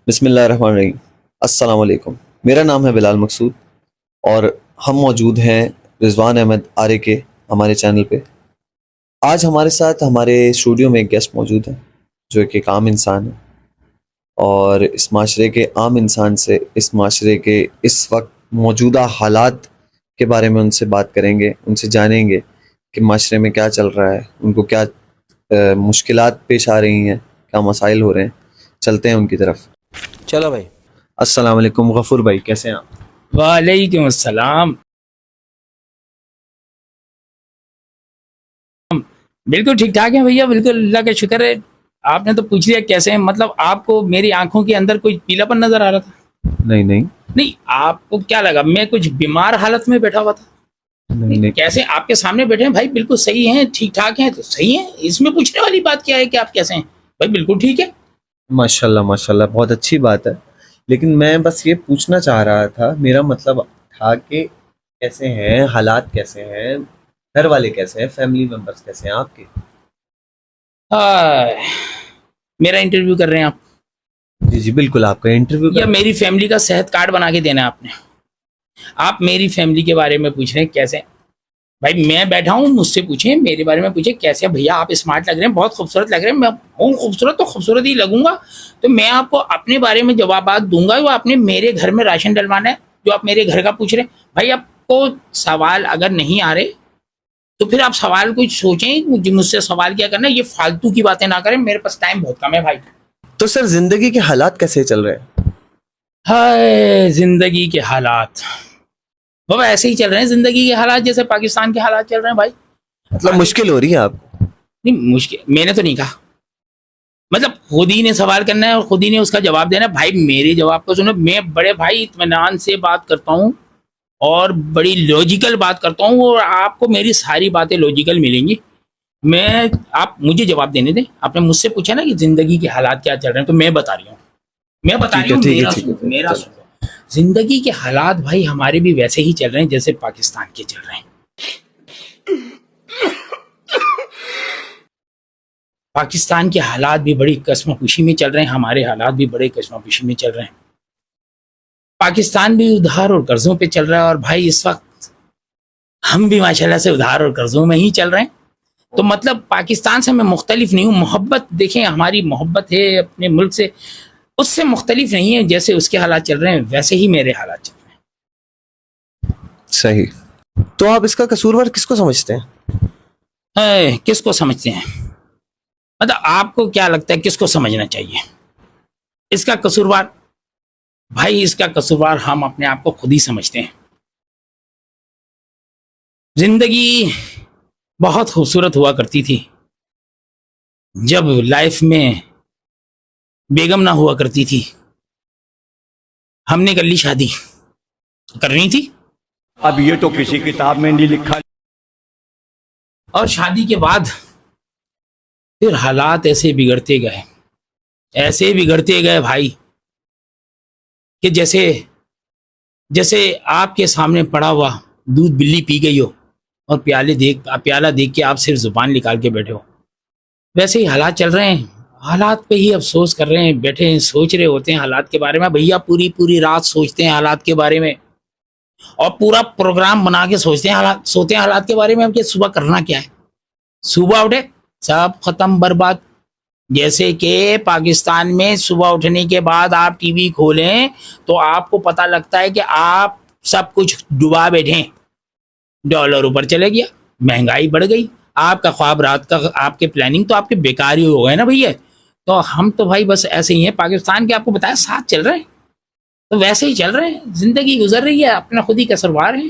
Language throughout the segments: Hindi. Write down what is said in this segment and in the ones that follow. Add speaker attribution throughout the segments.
Speaker 1: बिस्मिल्लाहिर्रहमानिर्रहीम। अस्सलाम वालेकुम। मेरा नाम है बिलाल मकसूद और हम मौजूद हैं रिजवान अहमद आरे के हमारे चैनल पे। आज हमारे साथ हमारे स्टूडियो में एक गेस्ट मौजूद है जो एक आम इंसान है और इस माशरे के आम इंसान से इस माशरे के इस वक्त मौजूदा हालात के बारे में उनसे बात करेंगे, उनसे जानेंगे कि माशरे में क्या चल रहा है, उनको क्या मुश्किलात पेश आ रही हैं, क्या मसाइल हो रहे हैं। चलते हैं उनकी तरफ।
Speaker 2: चलो भाई।
Speaker 1: अस्सलाम वालेकुम गफूर भाई, कैसे हैं आप?
Speaker 3: वालेकुम अस्सलाम। बिल्कुल ठीक ठाक है भैया, बिल्कुल अल्लाह का शुक्र है। आपने तो पूछ लिया कैसे हैं, मतलब आपको मेरी आंखों के अंदर कोई पीलापन नजर आ रहा था?
Speaker 1: नहीं नहीं
Speaker 3: नहीं, आपको क्या लगा मैं कुछ बीमार हालत में बैठा हुआ था?
Speaker 1: नहीं नहीं।
Speaker 3: कैसे आपके सामने बैठे हैं भाई, बिल्कुल सही हैं, ठीक ठाक हैं तो सही है। इसमें पूछने वाली बात क्या है कि आप कैसे हैं? भाई बिल्कुल ठीक है।
Speaker 1: माशाल्लाह माशाल्लाह, बहुत अच्छी बात है। लेकिन मैं बस ये पूछना चाह रहा था, मेरा मतलब था कि कैसे हैं हालात, कैसे हैं घर वाले, कैसे हैं फैमिली मेंबर्स, कैसे हैं आपके?
Speaker 3: हाँ, मेरा इंटरव्यू कर रहे हैं आप?
Speaker 1: जी जी बिल्कुल, आपका इंटरव्यू
Speaker 3: या मेरी फैमिली का सेहत कार्ड बना के देना है आपने? आप मेरी फैमिली के बारे में पूछ रहे हैं कैसे? भाई मैं बैठा हूँ, मुझसे पूछे, मेरे बारे में पूछे कैसे भैया आप स्मार्ट लग रहे हैं, बहुत खूबसूरत लग रहे हैं। मैं हूँ खूबसूरत तो खूबसूरत ही लगूंगा। तो मैं आपको अपने बारे में जवाब दूंगा। वो आपने मेरे घर में राशन डलवाना है जो आप मेरे घर का पूछ रहे हैं। भाई आपको सवाल अगर नहीं आ रहे तो फिर आप सवाल कुछ सोचें, मुझसे सवाल क्या करना है। ये फालतू की बातें ना करें, मेरे पास टाइम बहुत कम है भाई।
Speaker 1: तो सर जिंदगी के हालात कैसे चल रहे हैं?
Speaker 3: हाय जिंदगी के हालात बाबा ऐसे ही चल रहे हैं। जिंदगी के हालात जैसे पाकिस्तान के हालात चल रहे हैं भाई।
Speaker 1: मतलब मुश्किल हो रही है आपको?
Speaker 3: नहीं मुश्किल मैंने तो नहीं कहा, मतलब खुद ही ने सवाल करना है और खुद ही ने उसका जवाब देना है। भाई मेरे जवाब को सुनो, मैं बड़े भाई इत्मीनान से बात करता हूँ और बड़ी लॉजिकल बात करता हूँ और आपको मेरी सारी बातें लॉजिकल मिलेंगी। मैं आप मुझे जवाब देने दें। आपने मुझसे पूछा ना कि जिंदगी के हालात क्या चल रहे हैं, तो मैं बता रही हूँ, मैं बता
Speaker 1: ठीक
Speaker 3: रही
Speaker 1: है
Speaker 3: हूँ।
Speaker 1: ठीक है
Speaker 3: मेरा
Speaker 1: ठीक है,
Speaker 3: सुनो, मेरा
Speaker 1: चलो।
Speaker 3: सुनो। जिंदगी के हालात भाई हमारे भी वैसे ही चल रहे हैं जैसे पाकिस्तान के चल रहे हैं। पाकिस्तान के हालात भी बड़ी कश्मकुशी में चल रहे हैं, हमारे हालात भी बड़े कश्मकुशी में चल रहे हैं। पाकिस्तान भी उधार और कर्जों पे चल रहा है और भाई इस वक्त हम भी माशाल्लाह से उधार और कर्जों में ही चल रहे हैं। तो मतलब पाकिस्तान से मैं मुख्तलिफ नहीं हूँ। मोहब्बत देखें, हमारी मोहब्बत है अपने मुल्क से, उससे मुख्तलिफ नहीं है। जैसे उसके हालात चल रहे हैं वैसे ही मेरे हालात चल रहे
Speaker 1: सही। तो आप इसका कसूरवार किसको समझते हैं?
Speaker 3: हैं। किसको समझते हैं? मतलब आपको क्या लगता है किसको समझना चाहिए इसका कसूरवार? भाई इसका कसूरवार हम अपने आप को खुद ही समझते हैं। जिंदगी बहुत खूबसूरत हुआ करती थी जब लाइफ में बेगम ना हुआ करती थी। हमने कर ली शादी, करनी थी,
Speaker 2: अब ये तो किसी किताब में नहीं लिखा।
Speaker 3: और शादी के बाद फिर हालात ऐसे बिगड़ते गए भाई कि जैसे जैसे आपके सामने पड़ा हुआ दूध बिल्ली पी गई हो और प्याला देख के आप सिर्फ जुबान निकाल के बैठे हो, वैसे ही हालात चल रहे हैं। हालात पे ही अफसोस कर रहे हैं, बैठे हैं, सोच रहे होते हैं हालात के बारे में। भैया पूरी पूरी रात सोचते हैं हालात के बारे में और पूरा प्रोग्राम बना के सोचते हैं हालात, सोते हैं हालात के बारे में। अब कि सुबह करना क्या है, सुबह उठे सब खत्म बर्बाद। जैसे कि पाकिस्तान में सुबह उठने के बाद आप टीवी खोलें तो आपको पता लगता है कि आप सब कुछ डुबा बैठे। डॉलर ऊपर चले गया, महंगाई बढ़ गई, आपका ख्वाब रात का, आपके प्लानिंग तो आपके बेकार ही हो गए ना भैया। तो हम तो भाई बस ऐसे ही हैं पाकिस्तान के, आपको बताया साथ चल रहे हैं तो वैसे ही चल रहे हैं। जिंदगी गुजर रही है, अपना खुद ही कसरवार है।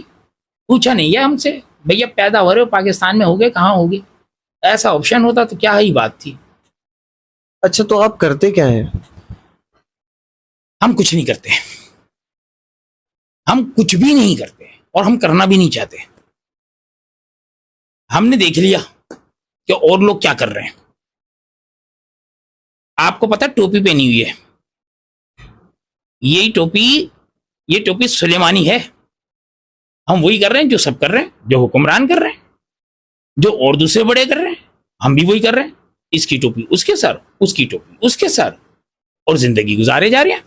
Speaker 3: पूछा नहीं है हमसे भैया पैदा हो रहे हो पाकिस्तान में, हो गए कहाँ हो गए। ऐसा ऑप्शन होता तो क्या ही बात थी।
Speaker 1: अच्छा, तो आप करते क्या हैं?
Speaker 3: हम कुछ नहीं करते, हम कुछ भी नहीं करते और हम करना भी नहीं चाहते। हमने देख लिया कि और लोग क्या कर रहे हैं। आपको पता है टोपी पहनी हुई है, यही टोपी, ये टोपी सुलेमानी है। हम वही कर रहे हैं जो सब कर रहे हैं, जो हुक्मरान कर रहे हैं, जो और दूसरे बड़े कर रहे हैं, हम भी वही कर रहे हैं। इसकी टोपी उसके सर, उसकी टोपी उसके सर। और जिंदगी गुजारे जा रहे हैं।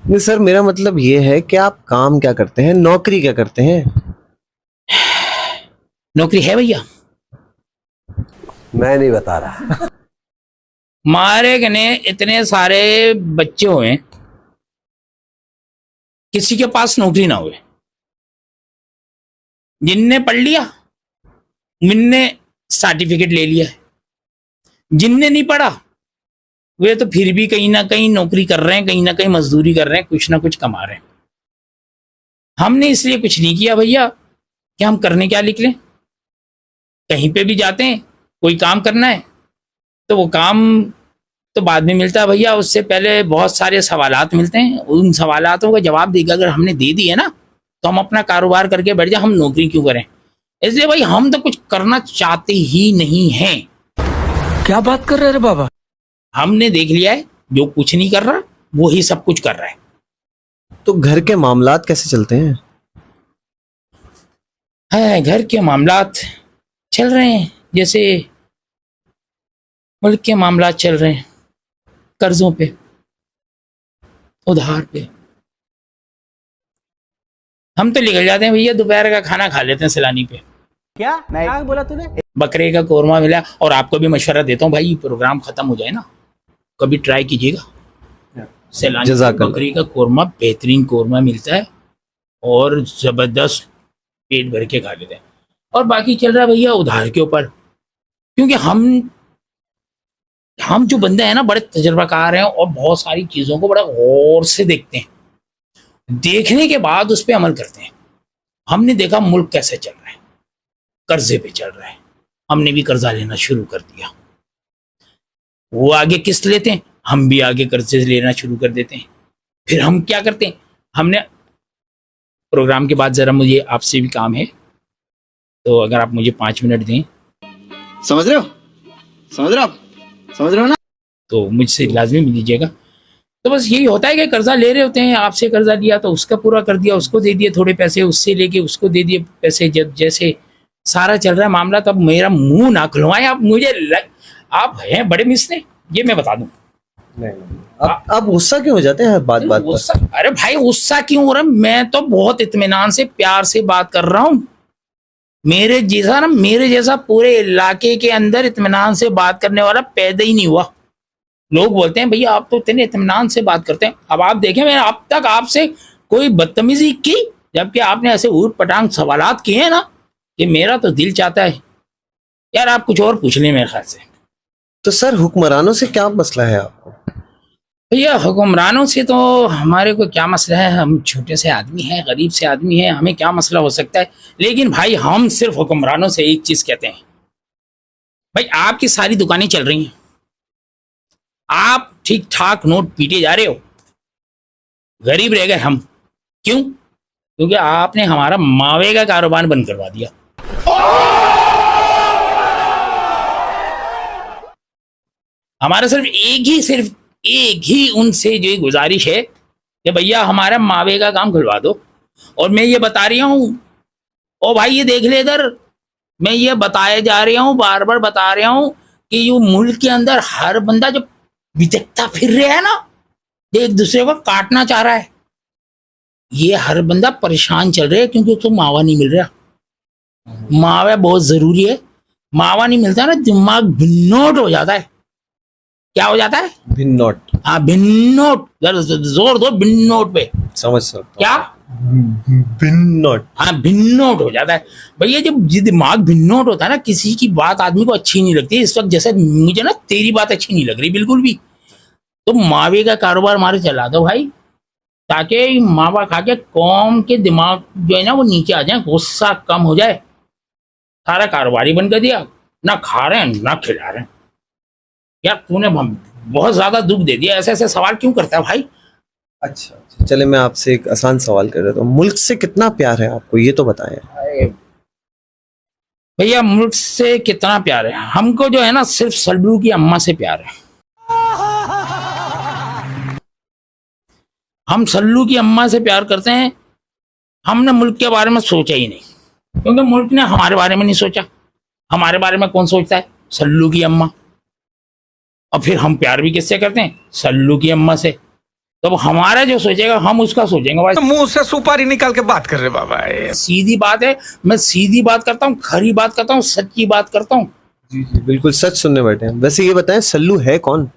Speaker 1: नहीं सर, मेरा मतलब ये है कि आप काम क्या करते हैं, नौकरी क्या करते हैं?
Speaker 3: नौकरी है भैया,
Speaker 2: मैं नहीं बता रहा।
Speaker 3: मारे गने इतने सारे बच्चे हुए, किसी के पास नौकरी ना हुए। जिनने पढ़ लिया जिनने सर्टिफिकेट ले लिया, जिनने नहीं पढ़ा वे तो फिर भी कहीं ना कहीं नौकरी कर रहे हैं, कहीं ना कहीं मजदूरी कर रहे हैं, कुछ ना कुछ कमा रहे हैं। हमने इसलिए कुछ नहीं किया भैया कि हम करने क्या निकले। कहीं पे भी जाते हैं, कोई काम करना है तो वो काम तो बाद में मिलता है भैया, उससे पहले बहुत सारे सवालात मिलते हैं। उन सवालातों का जवाब देकर अगर हमने दे दिए ना तो हम अपना कारोबार करके बैठ जाए, हम नौकरी क्यों करें। इसलिए भाई हम तो कुछ करना चाहते ही नहीं हैं।
Speaker 2: क्या बात कर रहे रे बाबा?
Speaker 3: हमने देख लिया है जो कुछ नहीं कर रहा वो ही सब कुछ कर रहा है।
Speaker 1: तो घर के मामलात कैसे चलते हैं?
Speaker 3: है घर के मामलात चल रहे हैं जैसे मुल्क के मामलात चल रहे हैं, कर्जों पे, उधार पे। हम तो निकल जाते हैं भैया, दोपहर का खाना खा लेते हैं सैलानी पे।
Speaker 2: क्या बोला तूने?
Speaker 3: बकरे का कोरमा मिला। और आपको भी मशवरा देता हूँ भाई, प्रोग्राम खत्म हो जाए ना कभी ट्राई कीजिएगा, सैलानी
Speaker 1: जज़ाकल्लाह।
Speaker 3: बकरी का कोरमा बेहतरीन कोरमा मिलता है और जबरदस्त पेट भर के खा लेते हैं। और बाकी चल रहा है भैया उधार के ऊपर, क्योंकि हम जो बंदे हैं ना बड़े तजर्बाकार हैं और बहुत सारी चीजों को बड़ा गौर से देखते हैं, देखने के बाद उस पर अमल करते हैं। हमने देखा मुल्क कैसे चल रहा है, कर्जे पे चल रहा है, हमने भी कर्जा लेना शुरू कर दिया। वो आगे किस्त लेते हैं, हम भी आगे कर्जे लेना शुरू कर देते हैं। फिर हम क्या करते हैं, हमने प्रोग्राम के बाद जरा मुझे आपसे भी काम है, तो अगर आप मुझे 5 मिनट दें
Speaker 4: समझ रहे हो? समझ रहे हो आप? समझ रहे हो ना?
Speaker 3: तो मुझसे लाजमी मिल लीजिएगा। तो बस यही होता है कि कर्जा ले रहे होते हैं, आपसे कर्जा लिया तो उसका पूरा कर दिया, उसको दे दिए थोड़े पैसे, उससे लेके उसको दे दिए पैसे, जब जैसे सारा चल रहा है मामला। तब मेरा मुंह ना खुलवाएं आप, आप हैं बड़े मिसने, ये मैं बता दूं।
Speaker 1: आप गुस्सा क्यों हो जाते हैं हर बात बात पर?
Speaker 3: अरे भाई गुस्सा क्यों हो रहा है, मैं तो बहुत इत्मीनान से प्यार से बात कर रहा हूँ। मेरे जैसा पूरे इलाके के अंदर इत्मीनान से बात करने वाला पैदा ही नहीं हुआ। लोग बोलते हैं भैया आप तो इतने इत्मीनान से बात करते हैं। अब आप देखें, मैंने अब तक आपसे कोई बदतमीजी की, जबकि आपने ऐसे ऊट पटांग सवालात किए हैं ना कि मेरा तो दिल चाहता है यार आप कुछ और पूछ लें मेरे ख्याल से।
Speaker 1: तो सर हुक्मरानों से क्या मसला है आपको?
Speaker 3: भैया हुक्मरानों से तो हमारे को क्या मसला है, हम छोटे से आदमी हैं, गरीब से आदमी हैं, हमें क्या मसला हो सकता है। लेकिन भाई हम सिर्फ हुक्मरानों से एक चीज कहते हैं, भाई आपकी सारी दुकानें चल रही हैं, आप ठीक ठाक नोट पीटे जा रहे हो, गरीब रह गए हम। क्यों? क्योंकि आपने हमारा मावे का कारोबार बंद करवा दिया। हमारा सिर्फ एक ही उनसे जो गुजारिश है कि भैया हमारा मावे का काम खुलवा दो। और मैं ये बता रही हूँ, ओ भाई ये देख ले इधर, मैं ये बताया जा रहा हूँ, बार बार बता रहा हूँ कि ये मुल्क के अंदर हर बंदा जो बिचकता फिर रहा है ना, एक दूसरे को काटना चाह रहा है, ये हर बंदा परेशान चल रहा है क्योंकि उसको मावा नहीं मिल रहा। मावा बहुत जरूरी है, मावा नहीं मिलता ना दिमाग भिन्नोट हो जाता है। क्या हो जाता है?
Speaker 1: भिन्नोट।
Speaker 3: हाँ भिन्नोट, जोर दो भिन्नोट पे।
Speaker 1: समझ सकता हूं।
Speaker 3: क्या?
Speaker 1: भिन्नोट।
Speaker 3: हाँ भिन्नोट हो जाता है भैया। जब दिमाग भिन्नोट होता है ना, किसी की बात आदमी को अच्छी नहीं लगती। इस वक्त जैसे मुझे ना तेरी बात अच्छी नहीं लग रही बिल्कुल भी, तो मावे का कारोबार हमारे चला दो भाई, ताकि मावा खा के कौम के दिमाग जो है ना वो नीचे आ जाए, गुस्सा कम हो जाए। सारा कारोबार ही बंद कर दिया, ना खा रहे हैं ना खिला रहे हैं। यार तूने बहुत ज्यादा दुख दे दिया, ऐसे ऐसे सवाल क्यों करता है भाई?
Speaker 1: अच्छा चले, मैं आपसे एक आसान सवाल कर रहा हूँ, मुल्क से कितना प्यार है आपको, ये तो बताएं।
Speaker 3: भैया मुल्क से कितना प्यार है हमको, जो है ना सिर्फ सल्लू की अम्मा से प्यार है। हम सल्लू की अम्मा से प्यार करते हैं। हमने मुल्क के बारे में सोचा ही नहीं, क्योंकि मुल्क ने हमारे बारे में नहीं सोचा। हमारे बारे में कौन सोचता है? सल्लू की अम्मा। और फिर हम प्यार भी किससे करते हैं? सल्लू की अम्मा से। तो अब हमारा जो सोचेगा हम उसका सोचेंगे भाई।
Speaker 2: मुंह से सुपारी निकाल के बात कर रहे बाबा।
Speaker 3: सीधी बात है, मैं सीधी बात करता हूँ, खरी बात करता हूँ, सच्ची बात करता हूँ।
Speaker 1: जी जी बिल्कुल सच सुनने बैठे हैं। वैसे ये बताएं सल्लू है कौन?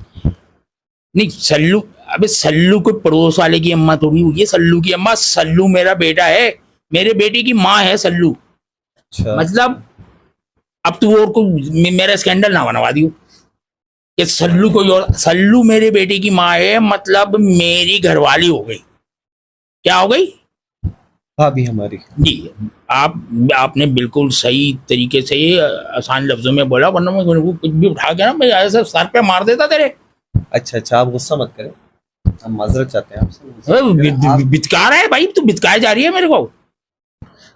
Speaker 3: नहीं सल्लू, अबे सल्लू कोई पड़ोस वाले की अम्मा थोड़ी हुई है। सल्लू की अम्मा, सल्लू मेरा बेटा है, मेरे बेटे की माँ है सल्लू।
Speaker 1: अच्छा
Speaker 3: मतलब अब तू और को मेरा स्कैंडल ना बनवा दियो कि सल्लू कोई और। सल्लू मेरे बेटे की माँ है, मतलब मेरी घरवाली हो गई। क्या हो गई?
Speaker 1: भाभी हमारी।
Speaker 3: जी। आपने बिल्कुल सही तरीके से आसान लफ्जों में बोला, वरना मैं कुछ भी उठा के ना मैं ऐसे सर पे मार देता तेरे।
Speaker 1: अच्छा अच्छा आप गुस्सा मत करें, हम माजरत चाहते हैं आपसे।
Speaker 3: बितका रहा है भाई, तू बितकाए जा रही है मेरे को।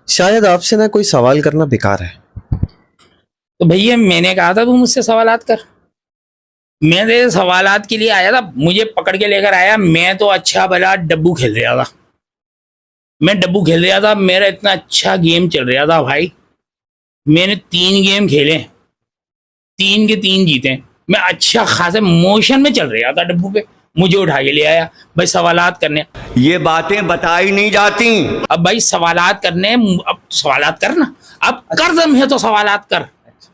Speaker 1: शायद आपसे ना कोई सवाल करना बेकार है।
Speaker 3: तो भैया मैंने कहा था तू मुझसे सवालात कर। मैं तेरे सवालात के लिए आया था, मुझे पकड़ के लेकर आया। मैं तो अच्छा भला डब्बू खेल रहा था, मैं डब्बू खेल रहा था, मेरा इतना अच्छा गेम चल रहा था भाई। मैंने 3 गेम खेले, 3 के 3 जीते। मैं अच्छा खासे मोशन में चल रहा था डब्बू पे, मुझे उठा के ले आया भाई सवालात करने।
Speaker 5: ये बातें बताई नहीं जाती।
Speaker 3: अब भाई सवालात करने, अब सवालात करना, अब कर दम है तो सवालात कर।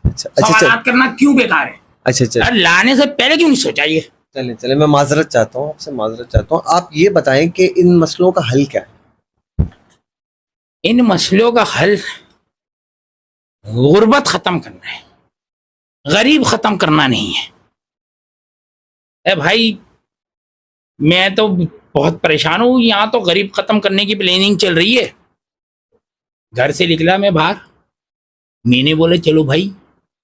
Speaker 1: अच्छा अच्छा
Speaker 3: सवालात करना क्यों बेकार है?
Speaker 1: अच्छा अच्छा
Speaker 3: यार लाने से पहले क्यों नहीं सोचा ये?
Speaker 1: चले चले मैं माजरत चाहता हूँ आपसे, माजरत चाहता हूँ। आप ये बताएं कि इन मसलों का हल क्या है?
Speaker 3: इन मसलों का हल गुर्बत खत्म करना है, गरीब खत्म करना नहीं है। ए भाई मैं तो बहुत परेशान हूं, यहाँ तो गरीब खत्म करने की प्लानिंग चल रही है। घर से निकला मैं बाहर, मैंने बोला चलो भाई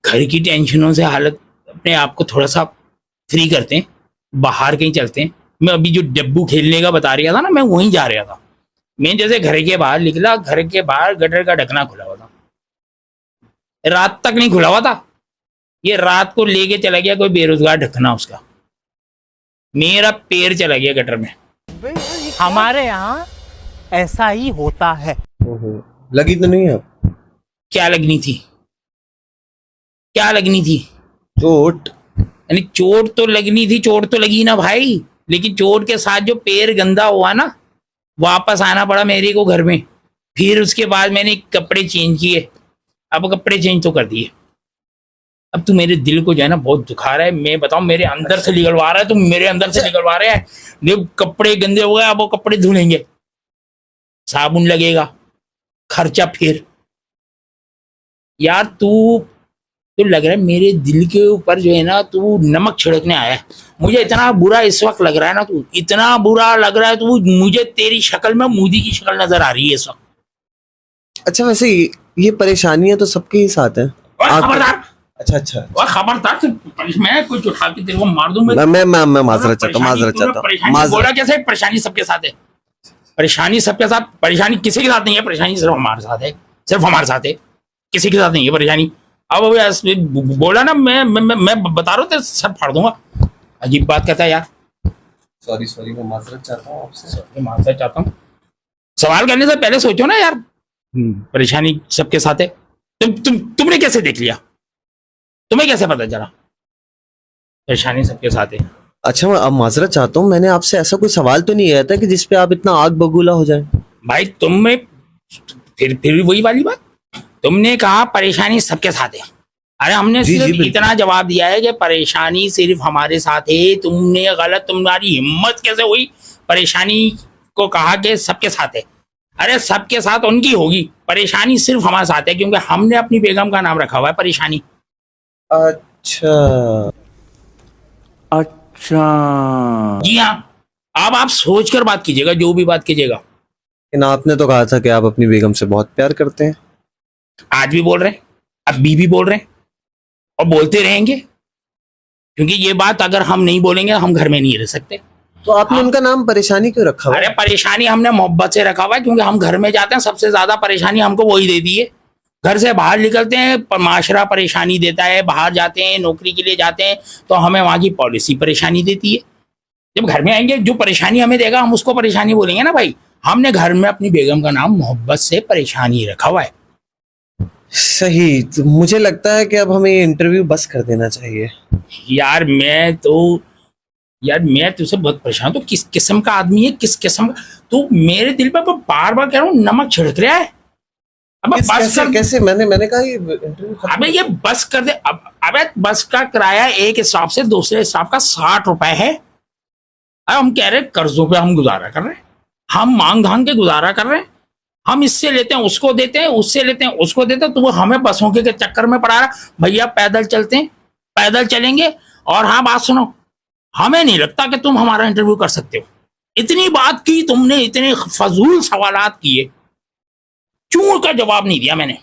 Speaker 3: घर की टेंशनों से हालत अपने आप को थोड़ा सा फ्री करते हैं, बाहर कहीं चलते हैं। मैं अभी जो डब्बू खेलने का बता रहा था ना, मैं वहीं जा रहा था। मैं जैसे घर के बाहर निकला, घर के बाहर गटर का ढकना खुला हुआ था, रात तक नहीं खुला हुआ था। ये रात को लेके चला गया कोई बेरोजगार ढकना, उसका मेरा पैर चला गया गटर में।
Speaker 2: हमारे यहाँ ऐसा ही होता है।
Speaker 1: ओहो, लगी तो नहीं आप?
Speaker 3: क्या लगनी थी? क्या लगनी थी?
Speaker 1: चोट?
Speaker 3: यानी चोट तो लगनी थी, चोट तो लगी ना भाई, लेकिन चोट के साथ जो पैर गंदा हुआ ना, वापस आना पड़ा मेरे को घर में। फिर उसके बाद मैंने कपड़े चेंज किए, अब कपड़े चेंज तो कर दिए। अब तू मेरे दिल को जो है ना बहुत दुखा रहा है। मैं बताऊं मेरे अंदर से निकलवा रहा है, तुम मेरे अंदर से निकलवा रहे हैं। जब कपड़े गंदे हो गए, अब वो कपड़े धुलेंगे, साबुन लगेगा, खर्चा। फिर यार तू लग रहा है मेरे दिल के ऊपर जो है ना तू नमक छिड़कने आया है। मुझे इतना बुरा इस वक्त लग रहा है ना, तू इतना बुरा लग रहा है, तू मुझे तेरी शक्ल में मोदी की शक्ल नजर आ रही है इस वक्त।
Speaker 1: अच्छा वैसे ये परेशानियां तो सबके ही साथ है।
Speaker 3: खबरदार।
Speaker 1: अच्छा अच्छा
Speaker 3: और खबरदार, मैं कुछ उठा के तेरे को मार दूं।
Speaker 1: मैं माजरत चाहता हूँ, माजरत चाहता हूँ।
Speaker 3: बोला कैसे परेशानी सबके साथ है? परेशानी सबके साथ, परेशानी किसी के साथ नहीं है। परेशानी सिर्फ हमारे साथ है, सिर्फ हमारे साथ है, किसी के साथ नहीं है परेशानी। अब बोला ना, मैं बता रहा हूँ, सर फाड़ दूंगा। अजीब बात कहता है यार।
Speaker 1: सॉरी सॉरी मैं माजरत चाहता हूँ आपसे,
Speaker 3: माफी चाहता हूँ। सवाल करने से पहले सोचो ना यार, परेशानी सबके साथ है। तुमने कैसे देख लिया? तुम्हें कैसे पता चला परेशानी सबके साथ है?
Speaker 1: अच्छा मैं अब माजरत चाहता हूँ, मैंने आपसे ऐसा कोई सवाल तो नहीं किया था कि जिसपे आप इतना आग बबूला हो जाए।
Speaker 3: भाई तुम्हें फिर वही वाली बात, तुमने कहा परेशानी सबके साथ है। अरे हमने
Speaker 1: जी,
Speaker 3: सिर्फ
Speaker 1: जी,
Speaker 3: इतना जवाब दिया है कि परेशानी सिर्फ हमारे साथ है। तुमने गलत, तुम्हारी हिम्मत कैसे हुई परेशानी को कहा कि सबके साथ है? अरे सबके साथ उनकी होगी, परेशानी सिर्फ हमारे साथ है क्योंकि हमने अपनी बेगम का नाम रखा हुआ है परेशानी।
Speaker 1: अच्छा
Speaker 2: अच्छा
Speaker 3: जी हाँ, अब आप सोच कर बात कीजिएगा, जो भी बात कीजिएगा।
Speaker 1: लेकिन आपने तो कहा था कि आप अपनी बेगम से बहुत प्यार करते हैं।
Speaker 3: आज भी बोल रहे हैं, अब भी बोल रहे हैं और बोलते रहेंगे, क्योंकि ये बात अगर हम नहीं बोलेंगे हम घर में नहीं रह सकते।
Speaker 1: तो आपने उनका नाम परेशानी क्यों रखा हुआ है?
Speaker 3: अरे परेशानी हमने मोहब्बत से रखा हुआ है, क्योंकि हम घर में जाते हैं सबसे ज्यादा परेशानी हमको वही देती है। घर से बाहर निकलते हैं माशरा परेशानी देता है, बाहर जाते हैं नौकरी के लिए जाते हैं तो हमें वहां की पॉलिसी परेशानी देती है। जब घर में आएंगे जो परेशानी हमें देगा हम उसको परेशानी बोलेंगे ना भाई। हमने घर में अपनी बेगम का नाम मोहब्बत से परेशानी रखा हुआ है।
Speaker 1: सही, तो मुझे लगता है कि अब हमें ये इंटरव्यू बस कर देना चाहिए।
Speaker 3: यार मैं तुझसे बहुत परेशान हूं। तो किस किस्म का आदमी है, किस किस्म का? तू मेरे दिल पर बार बार कह रहा हूँ नमक छिड़क रहा है। अब बस
Speaker 1: कैसे
Speaker 3: कर।
Speaker 1: कैसे मैंने कहा ये इंटरव्यू
Speaker 3: अबे ये बस कर दे अब। अबे बस का किराया एक स्टॉप से दूसरे स्टॉप का 60 रुपए है। अब हम कह रहे हैं कर्जों पे हम गुजारा कर रहे हैं, हम मांग धांग के गुजारा कर रहे हैं। हम इससे लेते हैं उसको देते हैं, उससे लेते हैं उसको देते हैं। तो वो हमें बसों के चक्कर में पड़ा रहा। भैया पैदल चलते हैं, पैदल चलेंगे। और हाँ बात सुनो, हमें नहीं लगता कि तुम हमारा इंटरव्यू कर सकते हो। इतनी बात की तुमने, इतने फजूल सवालात किए, चूर का जवाब नहीं दिया मैंने।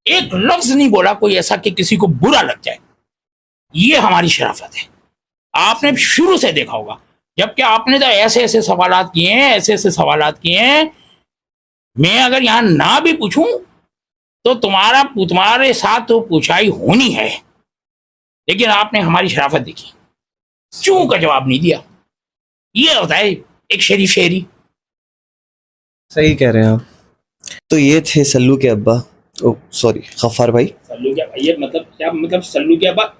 Speaker 3: एक लफ्ज नहीं बोला कोई ऐसा कि किसी को बुरा लग जाए। ये हमारी शराफत है। आपने शुरू से देखा होगा, जबकि आपने तो ऐसे ऐसे सवालात किए हैं, ऐसे ऐसे सवालात किए हैं। मैं अगर यहां ना भी पूछूं तो तुम्हारे साथ तो पूछाई होनी है। लेकिन आपने हमारी शराफत देखी, चूं का जवाब नहीं दिया। ये होता है एक शरीफ शेरी।
Speaker 1: सही कह रहे हैं आप। तो ये थे सल्लू के अब्बा, ओ सॉरी गफ्फार भाई।
Speaker 3: सल्लू क्या ये मतलब, क्या मतलब सल्लू क्या बात?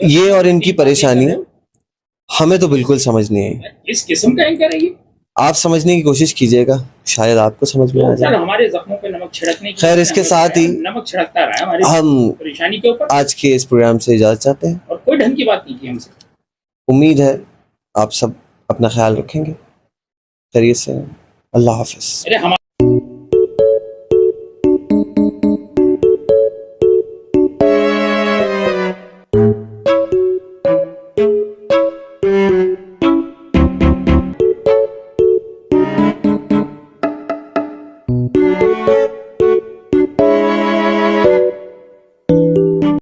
Speaker 1: ये और इनकी परेशानी हमें तो बिल्कुल समझ नहीं आई।
Speaker 3: इस किस्म का एंकर है ये।
Speaker 1: आप समझने की कोशिश कीजिएगा, शायद आपको समझ में आ
Speaker 3: चल
Speaker 1: जाए।
Speaker 3: हमारे जख्मों पे नमक छिड़कने की,
Speaker 1: खैर, इसके साथ ही
Speaker 3: नमक छिड़कता रहा है हमारी
Speaker 1: हम
Speaker 3: परेशानी के ऊपर,
Speaker 1: आज के इस प्रोग्राम से इजाजत चाहते हैं।
Speaker 3: और कोई ढंग की बात नहीं की हमसे।
Speaker 1: उम्मीद है आप सब अपना ख्याल रखेंगे। खैरियत से, अल्लाह हाफिज।
Speaker 3: अरे हम